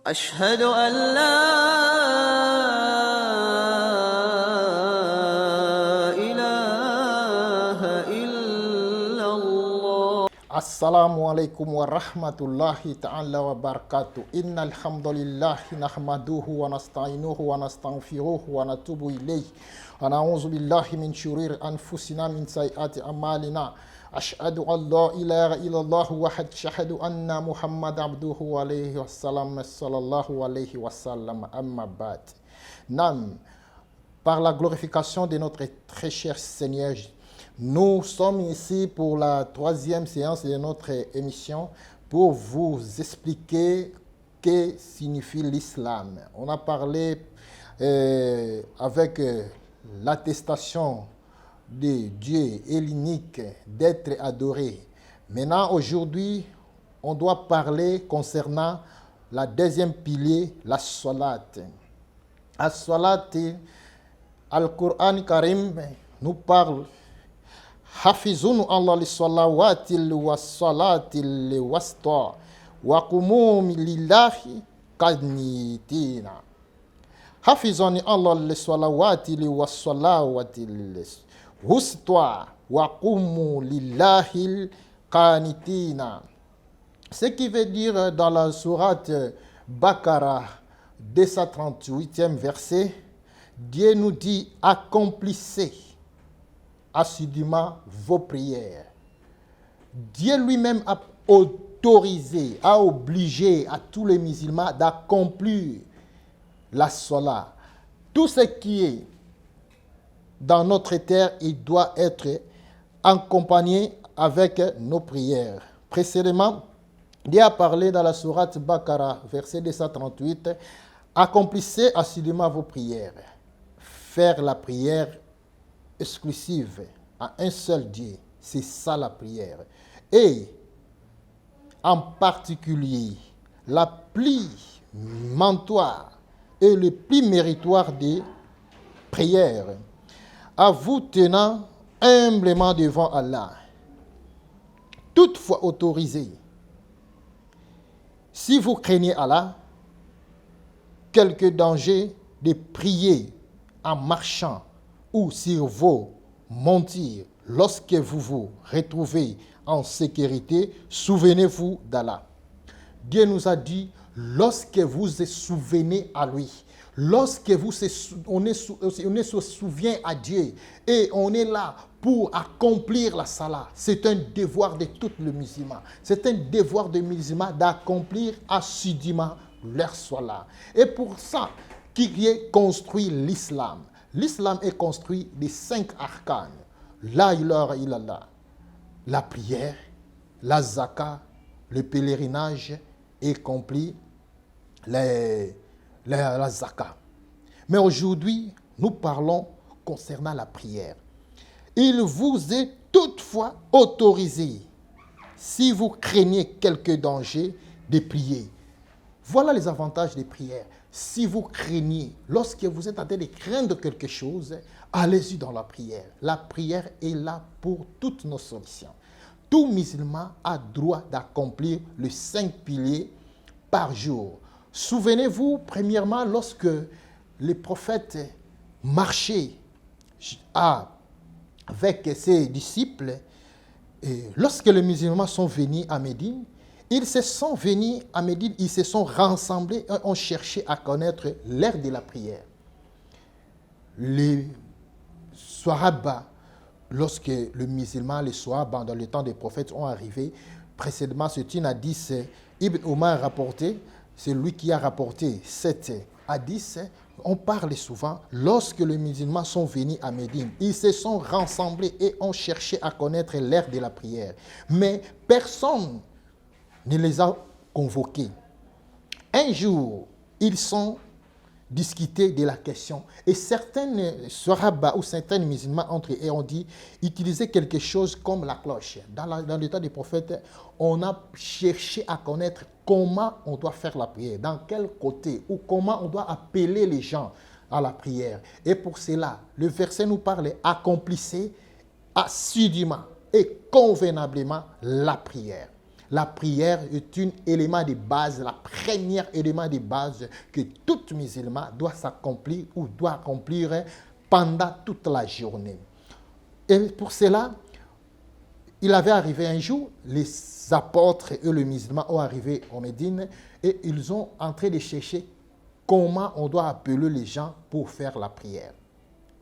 أشهد أن لا إله إلا الله. Assalamu alaikum wa rahmatullahi ta'ala wa barakatuh. Innal hamdalillahi nahmaduhu wa nasta'inuhu wa nastaghfiruhu wa natubu ilayhi. Wa na'udzu billahi min shururi anfusina min sayyiati a'malina. Ashhadu an la ilaha illallah wa ashhadu anna Muhammadan abduhu wa alayhi wa sallam sallallahu alayhi wa sallam amma ba'd. Nam, par la glorification de notre très cher Seigneur, nous sommes ici pour la troisième séance de notre émission pour vous expliquer ce que signifie l'islam. On a parlé avec l'attestation de Dieu et l'unique d'être adoré. Maintenant, aujourd'hui, on doit parler concernant la deuxième pilier, la salat. La salat, Al-Qur'an Karim nous parle Hafizun Allah li salawatil wa salatil wasta wa qumum lillahi qanitina. Hafizun Allah li salawatil wa salawatil wasta wa qumu lillahi qanitina. Ce qui veut dire dans la sourate Baqarah 238e verset, Dieu nous dit accomplissez assidûment vos prières. Dieu lui-même a autorisé, a obligé à tous les musulmans d'accomplir la salat. Tout ce qui est dans notre terre, il doit être accompagné avec nos prières. Précédemment, Dieu a parlé dans la sourate Baqarah, verset 238, accomplissez assidûment vos prières. Faire la prière exclusive à un seul Dieu, c'est ça la prière. Et en particulier, la plus mentoire et le plus méritoire des prières, à vous tenant humblement devant Allah, toutefois autorisé. Si vous craignez Allah, quelque danger de prier en marchant ou sur vos montures, lorsque vous vous retrouvez en sécurité, souvenez-vous d'Allah. Dieu nous a dit, lorsque vous vous souvenez à lui, lorsque on se souvient à Dieu et on est là pour accomplir la salat, c'est un devoir de tout le musulman. C'est un devoir des musulmans d'accomplir assidûment leur salat. Et pour ça qu'il est construit l'islam. L'islam est construit de 5 arcanes. La ilaha illallah, la prière, la zakat, le pèlerinage, y compris la zakat. Mais aujourd'hui, nous parlons concernant la prière. Il vous est toutefois autorisé, si vous craignez quelque danger, de prier. Voilà les avantages des prières. Si vous craignez, lorsque vous êtes en train de craindre quelque chose, allez-y dans la prière. La prière est là pour toutes nos solutions. Tout musulman a droit d'accomplir les 5 piliers par jour. Souvenez-vous, premièrement, lorsque les prophètes marchaient avec ses disciples, et lorsque les musulmans sont venus à Médine, ils se sont venus à Médine, ils se sont rassemblés et ont cherché à connaître l'heure de la prière. Les Sahaba, lorsque les musulmans, les Sahaba, dans le temps des prophètes, ont arrivé, précédemment, c'est une hadith, Ibn Omar a rapporté, c'est lui qui a rapporté cette hadith. On parle souvent, lorsque les musulmans sont venus à Médine, ils se sont rassemblés et ont cherché à connaître l'heure de la prière. Mais personne ne les a convoqués. Un jour, ils sont discutés de la question. Et certains Sahaba ou certains musulmans entre eux ont dit, utiliser quelque chose comme la cloche. Dans le temps des prophètes, on a cherché à connaître comment on doit faire la prière, dans quel côté, ou comment on doit appeler les gens à la prière. Et pour cela, le verset nous parle, accomplissez assidûment et convenablement la prière. la prière est un élément de base, la première élément de base que tout musulman doit s'accomplir ou doit accomplir pendant toute la journée. Et pour cela, il avait arrivé un jour, les apôtres et les musulmans ont arrivé au Médine et ils ont en train de chercher comment on doit appeler les gens pour faire la prière.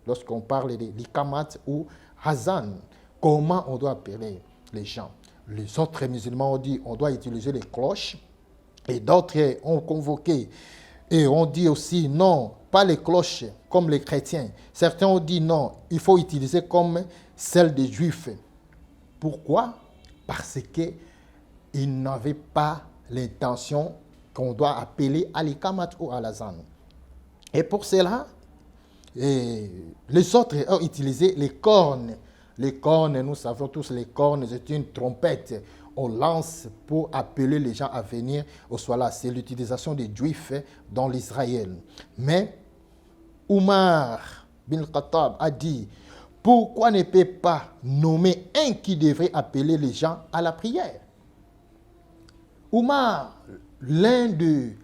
Lorsqu'on parle de l'ikamat ou hazan, comment on doit appeler les gens. Les autres musulmans ont dit on doit utiliser les cloches et d'autres ont convoqué et on dit aussi non, pas les cloches comme les chrétiens. Certains ont dit non, il faut utiliser comme celles des juifs. Pourquoi? Parce qu'ils n'avaient pas l'intention qu'on doit appeler à l'ikamat ou à l'azan. Et pour cela, les autres ont utilisé les cornes. Les cornes, nous savons tous, les cornes, c'est une trompette. On lance pour appeler les gens à venir au soir. C'est l'utilisation des juifs dans l'Israël. Mais Omar bin Khattab a dit, pourquoi ne peut pas nommer un qui devrait appeler les gens à la prière? Omar, l'un des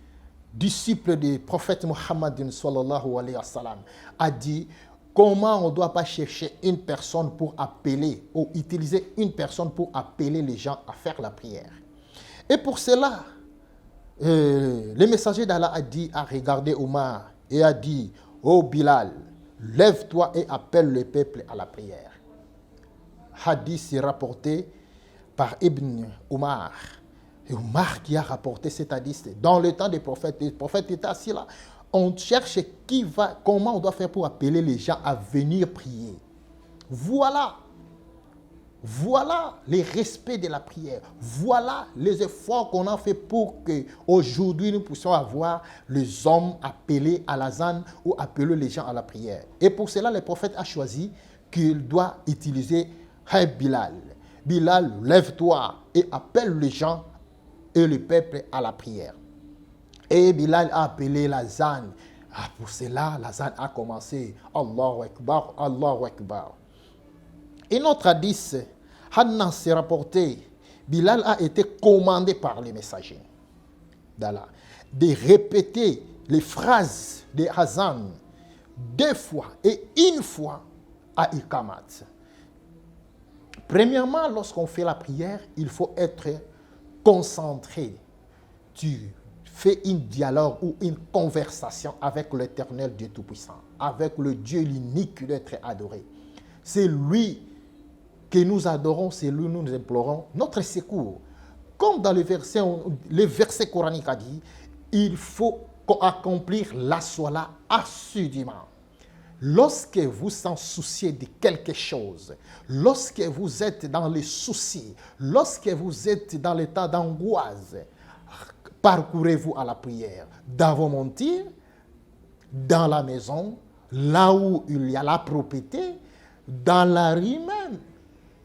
disciples du prophète Muhammad sallallahu alayhi wa sallam, a dit comment on ne doit pas chercher une personne pour appeler ou utiliser une personne pour appeler les gens à faire la prière. Et pour cela, le messager d'Allah a regardé Omar et a dit, ô Bilal, lève-toi et appelle le peuple à la prière. Hadith est rapporté par Ibn Omar. Et Omar qui a rapporté cet hadith dans le temps des prophètes. Les prophètes étaient assis là. On cherche comment on doit faire pour appeler les gens à venir prier. Voilà les respects de la prière. Voilà les efforts qu'on a fait pour qu'aujourd'hui nous puissions avoir les hommes appelés à l'azan ou appeler les gens à la prière. Et pour cela, le prophète a choisi qu'il doit utiliser Hey Bilal. Bilal, lève-toi et appelle les gens et le peuple à la prière. Et Bilal a appelé l'azan. Pour cela, l'azan a commencé. Allahu Akbar, Allahu Akbar. Et notre hadith, Hanna s'est rapporté, Bilal a été commandé par les messagers d'Allah de répéter les phrases de Hazan 2 fois et 1 fois à Ikamat. Premièrement, lorsqu'on fait la prière, il faut être concentré. Tu fais un dialogue ou une conversation avec l'Éternel Dieu Tout-Puissant, avec le Dieu l'unique qui doit être adoré. C'est lui que nous adorons, c'est lui que nous implorons notre secours. Comme dans le verset coranique a dit, il faut accomplir la sola assidûment. Lorsque vous s'en souciez de quelque chose, lorsque vous êtes dans les soucis, lorsque vous êtes dans l'état d'angoisse, parcourez-vous à la prière. Dans vos montiers, dans la maison, là où il y a la propriété, dans la rue même,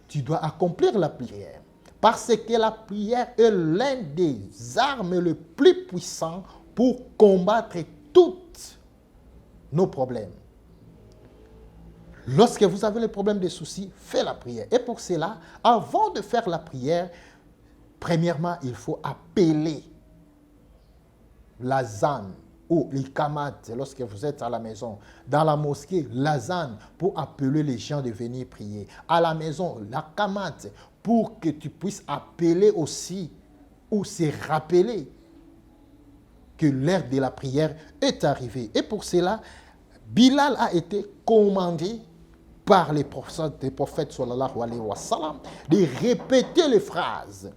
tu dois accomplir la prière. Parce que la prière est l'un des armes les plus puissantes pour combattre tous nos problèmes. Lorsque vous avez les problèmes des soucis, faites la prière. Et pour cela, avant de faire la prière, premièrement, il faut appeler l'azan ou l'ikamat lorsque vous êtes à la maison. Dans la mosquée, l'azan pour appeler les gens de venir prier. À la maison, la kamat pour que tu puisses appeler aussi ou se rappeler que l'heure de la prière est arrivée. Et pour cela, Bilal a été commandé par les prophètes sallallahu alayhi wa sallam de répéter les phrases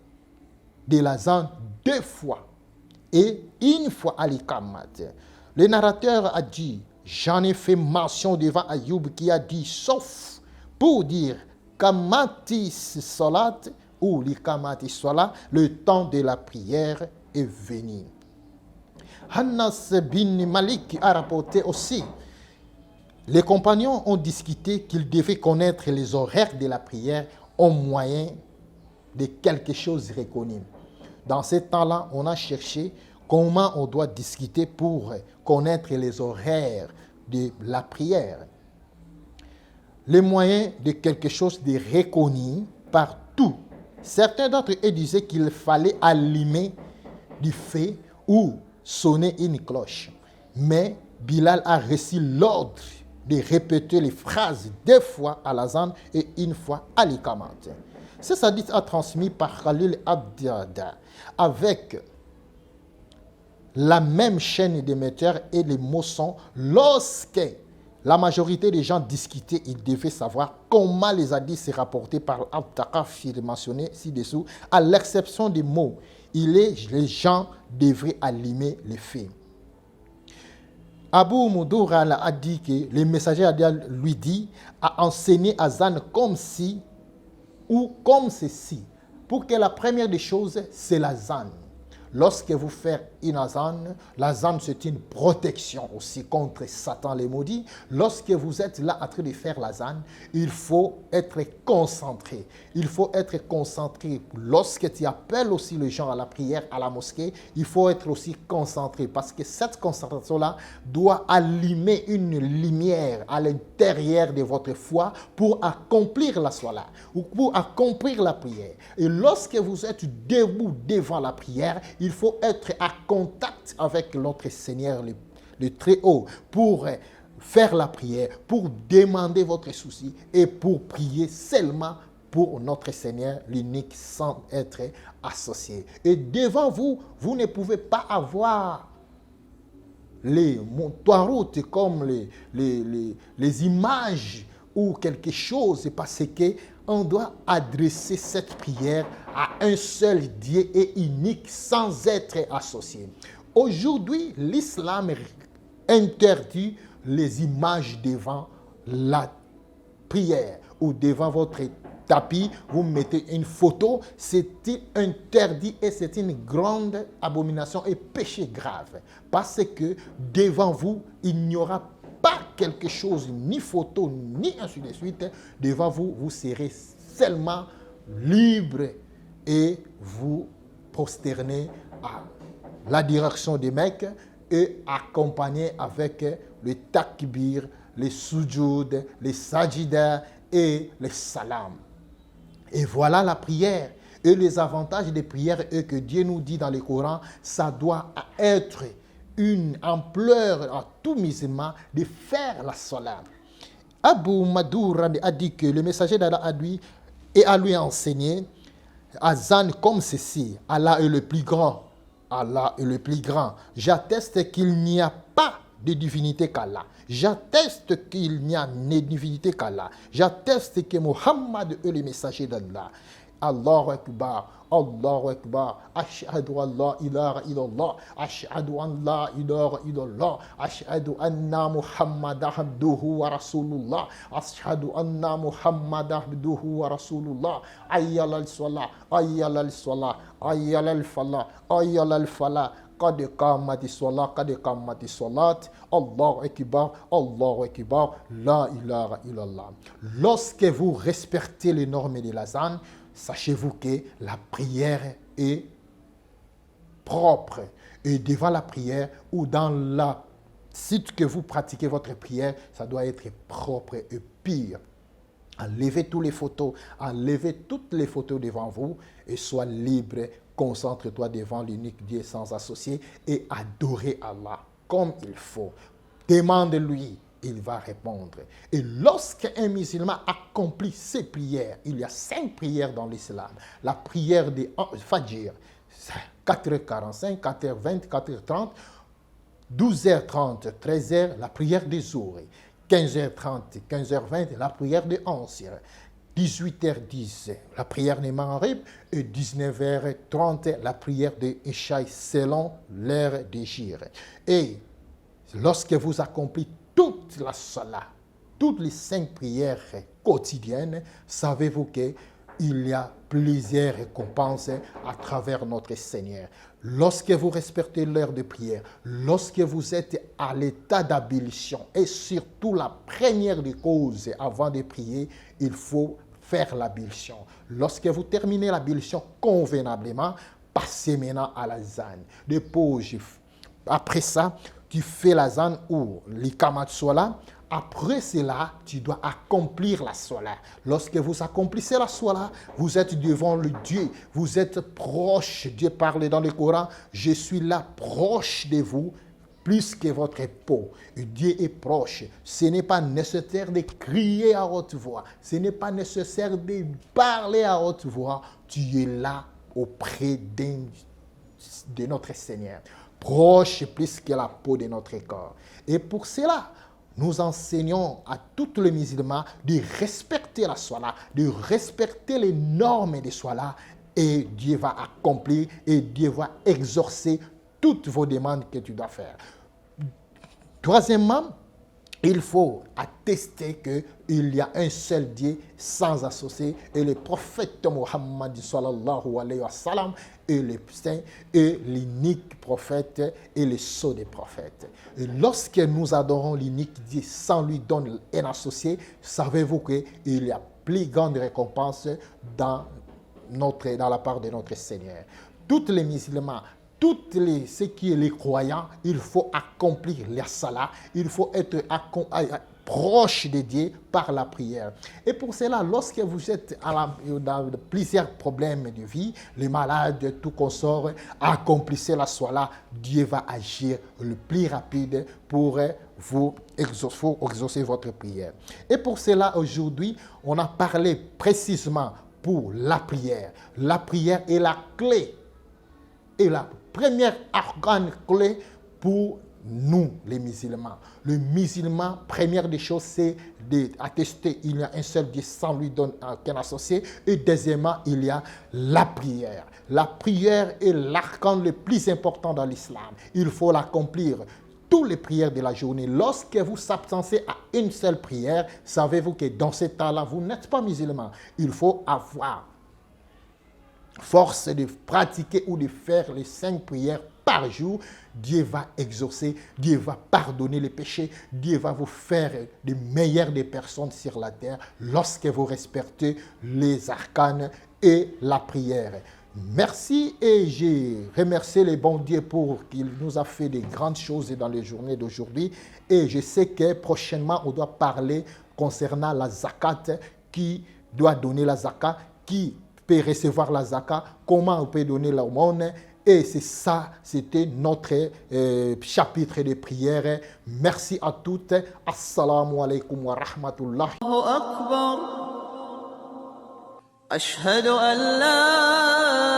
de l'azan 2 fois et 1 fois à l'ikamat. Le narrateur a dit, j'en ai fait mention devant Ayoub qui a dit, sauf pour dire kamatis salat ou l'ikamatis salat, le temps de la prière est venu. Anas bin Malik a rapporté aussi, les compagnons ont discuté qu'ils devaient connaître les horaires de la prière au moyen de quelque chose reconnu. Dans ce temps-là, on a cherché comment on doit discuter pour connaître les horaires de la prière. Les moyens de quelque chose de reconnu par tous Certains d'entre eux disaient qu'il fallait allumer du feu ou sonner une cloche. Mais Bilal a reçu l'ordre de répéter les phrases 2 fois à l'azan et 1 fois à l'iqamat. Ce hadith a transmis par Khalil Abdada avec la même chaîne d'émetteurs et les mots sont lorsque la majorité des gens discutaient, ils devaient savoir comment les hadiths se rapportés par Al-Taqaf mentionné ci-dessous, à l'exception des mots. Les gens devraient allumer les feux. Abu Moudoura a dit que le messager lui dit à enseigner Azan comme si ou comme ceci. Pour que la première des choses, c'est l'Azan. Lorsque vous faites une azan, l'azan c'est une protection aussi contre Satan les maudits. Lorsque vous êtes là en train de faire l'azan, il faut être concentré. Il faut être concentré. Lorsque tu appelles aussi les gens à la prière, à la mosquée, il faut être aussi concentré parce que cette concentration-là doit allumer une lumière à l'intérieur de votre foi pour accomplir la sola ou pour accomplir la prière. Et lorsque vous êtes debout devant la prière, il faut être à contact avec notre Seigneur, le Très-Haut, pour faire la prière, pour demander votre souci et pour prier seulement pour notre Seigneur, l'unique, sans être associé. Et devant vous, vous ne pouvez pas avoir les montoiroutes comme les images ou quelque chose, parce que on doit adresser cette prière à un seul Dieu et unique sans être associé. Aujourd'hui, l'islam interdit les images devant la prière ou devant votre tapis, vous mettez une photo, c'est interdit et c'est une grande abomination et péché grave. Parce que devant vous, il n'y aura pas quelque chose, ni photo, ni ainsi de suite. Devant vous, vous serez seulement libre et vous prosternez à la direction des Mecques et accompagné avec le takbir, les sujoud, les sajida et les salam. Et voilà la prière. Et les avantages des prières et que Dieu nous dit dans le Coran, ça doit être une ampleur à tout musulman de faire la salat. Abu Madoura a dit que le messager d'Allah a lui enseigné Azan comme ceci: Allah est le plus grand. Allah est le plus grand. J'atteste qu'il n'y a pas de divinité qu'Allah. J'atteste qu'il n'y a de divinité qu'Allah. J'atteste que Muhammad est le messager d'Allah. Allahu Akbar, Allahu Akbar, Ashhadu an la ilaha illallah, Ashhadu an la ilaha illallah, Ashhadu anna Muhammadan abduhu wa rasulullah, Ashhadu anna Muhammadan abduhu wa rasulullah, ayyala al-salah, ayyala al-salah, ayyala al-falah, ayyala al-falah. Qad qamati salat, qad qamati salat, Allahu Akbar, Allahu Akbar, la ilaha illallah. Lorsque vous respectez les normes de l'azan, sachez-vous que la prière est propre. Et devant la prière ou dans la site que vous pratiquez votre prière, ça doit être propre et pur. Enlevez toutes les photos, enlevez toutes les photos devant vous et sois libre. Concentre-toi devant l'unique Dieu sans associé et adorez Allah comme il faut. Demande-lui, il va répondre. Et lorsqu'un musulman accomplit ses prières, il y a 5 prières dans l'islam. La prière de Fajr, 4h45, 4h20, 4h30, 12h30, 13h, la prière des Zohr, 15h30, 15h20, la prière de Ansir, 18h10, la prière de Maghrib et 19h30, la prière de Ishaï selon l'heure de Gir. Et lorsque vous accomplissez toute la salat, toutes les 5 prières quotidiennes, savez-vous qu'il y a plusieurs récompenses à travers notre Seigneur. Lorsque vous respectez l'heure de prière, lorsque vous êtes à l'état d'ablution et surtout la première des causes avant de prier, il faut faire l'ablution. Lorsque vous terminez l'ablution convenablement, passez maintenant à la zan. Dépose. Après ça, tu fais la zan ou l'iqamat sola. Après cela, tu dois accomplir la salat. Lorsque vous accomplissez la salat, vous êtes devant le Dieu. Vous êtes proche. Dieu parle dans le Coran, je suis là proche de vous, plus que votre peau. Dieu est proche. Ce n'est pas nécessaire de crier à haute voix. Ce n'est pas nécessaire de parler à haute voix. Tu es là auprès de notre Seigneur. Proche plus que la peau de notre corps. Et pour cela, nous enseignons à tous les musulmans de respecter la salat, de respecter les normes de salat. Et Dieu va accomplir et Dieu va exaucer toutes vos demandes que tu dois faire. Troisièmement, il faut attester qu'il y a un seul Dieu sans associé et le prophète Mohammed sallallahu alayhi wa sallam est le saint et l'unique prophète et le sceau des prophètes. Et lorsque nous adorons l'unique Dieu sans lui donner un associé, savez-vous qu'il y a plus grande récompense dans la part de notre Seigneur. Tous les musulmans, ceux qui sont les croyants, il faut accomplir la salat, il faut être proche de Dieu par la prière. Et pour cela, lorsque vous êtes dans plusieurs problèmes de vie, les malades, tout consort, accomplissez la salat, Dieu va agir le plus rapide pour vous exaucer votre prière. Et pour cela, aujourd'hui, on a parlé précisément pour la prière. La prière est la clé. Et la première organe clé pour nous, les musulmans. Le musulman, première des choses, c'est d'attester qu'il y a un seul Dieu sans lui donner aucun associé. Et deuxièmement, il y a la prière. La prière est l'arcane le plus important dans l'islam. Il faut l'accomplir. Toutes les prières de la journée. Lorsque vous s'absencez à une seule prière, savez-vous que dans ce temps-là, vous n'êtes pas musulman. Il faut avoir force de pratiquer ou de faire les 5 prières par jour. Dieu va exaucer, Dieu va pardonner les péchés, Dieu va vous faire de meilleures des personnes sur la terre lorsque vous respectez les arcanes et la prière. Merci et je remercie le bon Dieu pour qu'il nous a fait de grandes choses dans les journées d'aujourd'hui. Et je sais que prochainement, on doit parler concernant la zakat, qui doit donner la zakat, qui peut recevoir la zakat, comment on peut donner l'aumône. Et c'est ça, c'était notre chapitre de prière. Merci à toutes. Assalamu alaikum wa rahmatullah. الله أكبر أشهد أن لا